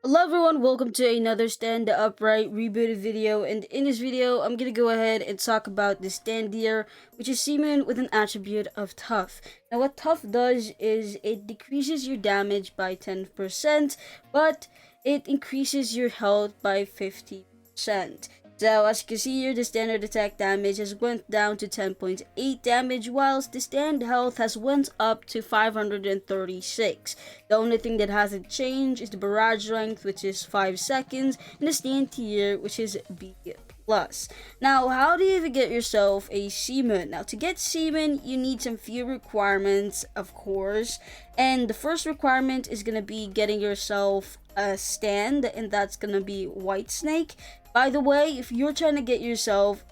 Hello everyone, welcome to another Stand Upright Rebooted video, and in this video, I'm gonna go ahead and talk about the stand here, which is seaman with an attribute of tough. Now what tough does is it decreases your damage by 10%, but it increases your health by 50%. So as you can see here, the standard attack damage has went down to 10.8 damage, whilst the stand health has went up to 536. The only thing that hasn't changed is the barrage length, which is 5 seconds, and the stand tier, which is B+. Now, how do you even get yourself a seaman? Now, to get seaman, you need some few requirements, of course. And the first requirement is gonna be getting yourself a stand, and that's gonna be White Snake. By the way, if you're trying to get yourself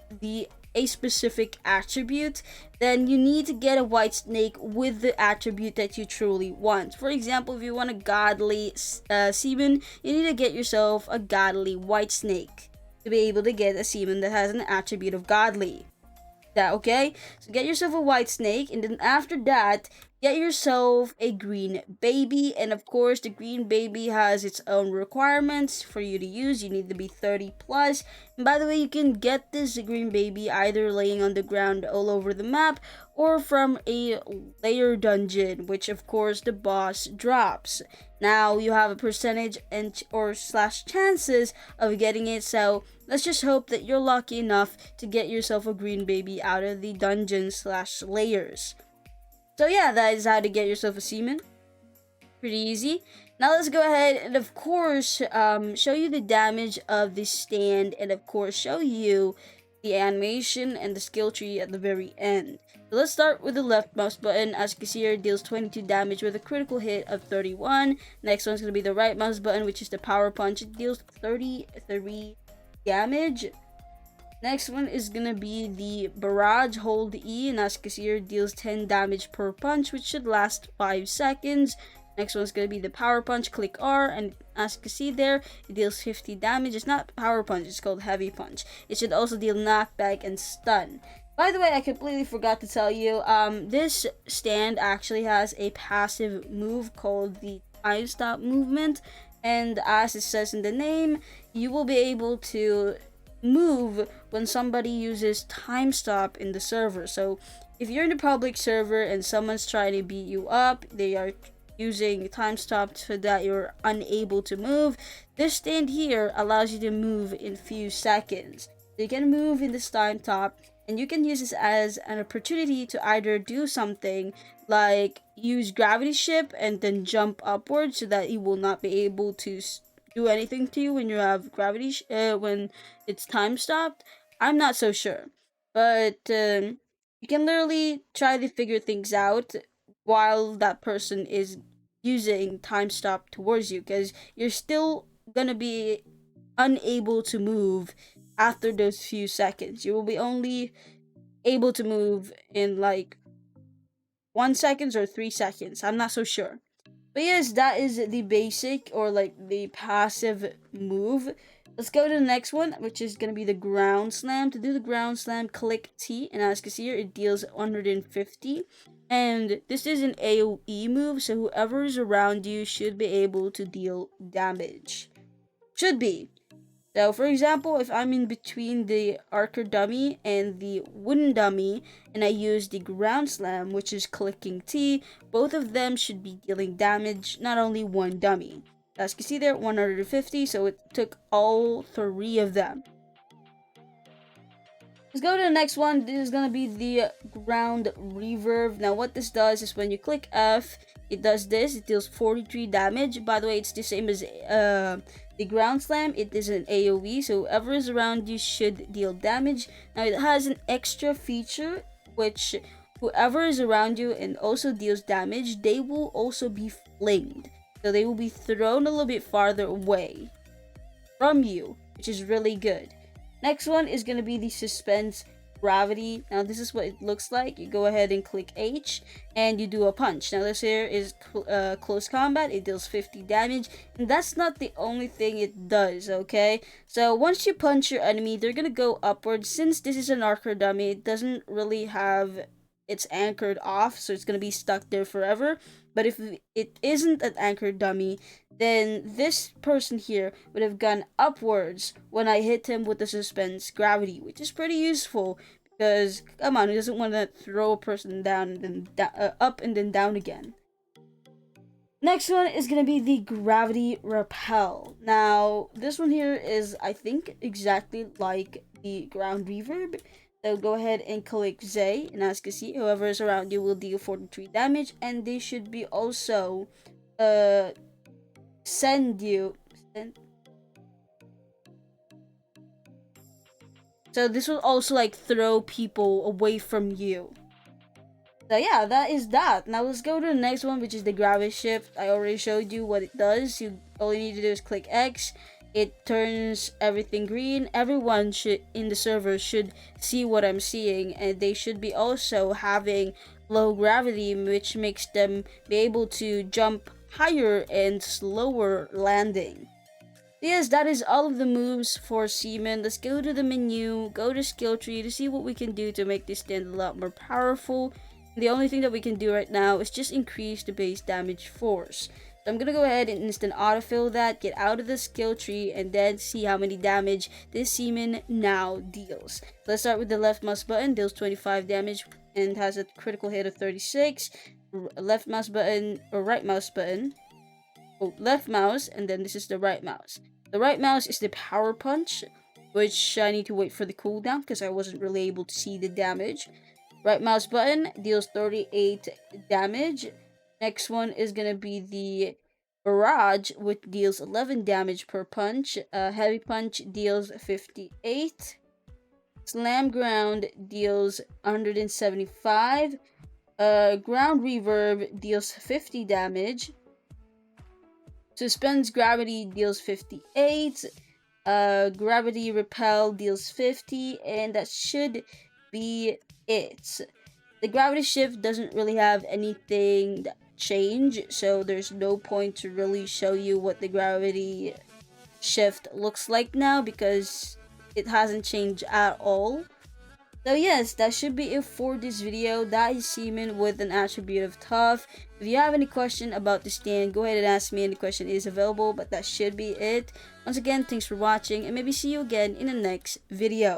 a specific attribute, then you need to get a white snake with the attribute that you truly want. For example, if you want a godly seaman, you need to get yourself a godly white snake to be able to get a seaman that has an attribute of godly. That okay? So get yourself a white snake, and then after that, get yourself a green baby. And of course, the green baby has its own requirements for you to use. You need to be 30 plus. And by the way, you can get this green baby either laying on the ground all over the map or from a layer dungeon, which of course the boss drops. Now you have a percentage and or slash chances of getting it, so let's just hope that you're lucky enough to get yourself a green baby out of the dungeon slash layers. So yeah, that is how to get yourself a seaman. Pretty easy. Now let's go ahead and of course show you the damage of the stand, and of course show you the animation and the skill tree at the very end. So let's start with the left mouse button. As you can see here, it deals 22 damage with a critical hit of 31. Next one's going to be the right mouse button, which is the power punch. It deals 33 damage. Next one is gonna be the barrage, hold E, and as you can see here, deals 10 damage per punch, which should last 5 seconds. Next one's gonna be the power punch, click R, and as you can see there, it deals 50 damage. It's not power punch, it's called heavy punch. It should also deal knockback and stun. By the way, I completely forgot to tell you, this stand actually has a passive move called the time stop movement, and as it says in the name, you will be able to move when somebody uses time stop in the server. So if you're in the public server and someone's trying to beat you up, they are using time stop so that you're unable to move. This stand here allows you to move in few seconds. So you can move in this time stop, and you can use this as an opportunity to either do something like use gravity ship and then jump upwards so that you will not be able to do anything to you when you have gravity when it's time stopped. I'm not so sure, but you can literally try to figure things out while that person is using time stop towards you, because you're still gonna be unable to move after those few seconds. You will be only able to move in like 1 second or 3 seconds. I'm not so sure. But yes, that is the basic or like the passive move. Let's go to the next one, which is going to be the ground slam. To do the ground slam, click T, and as you can see here, it deals 150. And this is an AoE move, so whoever is around you should be able to deal damage. Should be. So, for example, if I'm in between the archer dummy and the wooden dummy, and I use the ground slam, which is clicking T, both of them should be dealing damage, not only one dummy. As you can see there, 150, so it took all three of them. Let's go to the next one. This is gonna be the ground reverb. Now what this does is when you click F, it does this. It deals 43 damage. By the way, it's the same as the ground slam. It is an AoE, so whoever is around you should deal damage. Now it has an extra feature, which whoever is around you and also deals damage, they will also be flinged. So they will be thrown a little bit farther away from you, which is really good. Next one is going to be the suspense gravity. Now this is what it looks like. You go ahead and click H and you do a punch. Now this here is close combat. It deals 50 damage, and that's not the only thing it does, okay? So once you punch your enemy, they're gonna go upwards. Since this is an archer dummy, it doesn't really have it's anchored off, so it's gonna be stuck there forever. But if it isn't an anchored dummy, then this person here would have gone upwards when I hit him with the suspense gravity, which is pretty useful because, come on, who doesn't want to throw a person down and then up and then down again? Next one is going to be the gravity repel. Now, this one here is, I think, exactly like the ground reverb. So go ahead and click Z, and as you can see, whoever is around you will deal 43 damage, and they should be also send you. So this will also like throw people away from you. So yeah, that is that. Now let's go to the next one, which is the gravity shift. I already showed you what it does. All you need to do is click X. It turns everything green. Everyone in the server should see what I'm seeing, and they should be also having low gravity, which makes them be able to jump higher and slower landing. Yes, that is all of the moves for Seaman. Let's go to the menu, go to skill tree to see what we can do to make this stand a lot more powerful. The only thing that we can do right now is just increase the base damage force. So I'm gonna go ahead and instant autofill that, get out of the skill tree, and then see how many damage this Seaman now deals. Let's start with the left mouse button, deals 25 damage and has a critical hit of 36. Left mouse button, or right mouse button. Oh, left mouse, and then this is the right mouse. The right mouse is the power punch, which I need to wait for the cooldown because I wasn't really able to see the damage. Right mouse button deals 38 damage. Next one is gonna be the barrage, which deals 11 damage per punch. Heavy punch deals 58. Slam ground deals 175. Ground reverb deals 50 damage. Suspends gravity deals 58. Gravity repel deals 50, and that should be it. The gravity shift doesn't really have anything that change, so there's no point to really show you what the gravity shift looks like now because it hasn't changed at all. So yes, that should be it for this video. That is Seaman with an attribute of tough. If you have any question about the stand, go ahead and ask me. Any question is available, but that should be it. Once again, thanks for watching, and maybe see you again in the next video.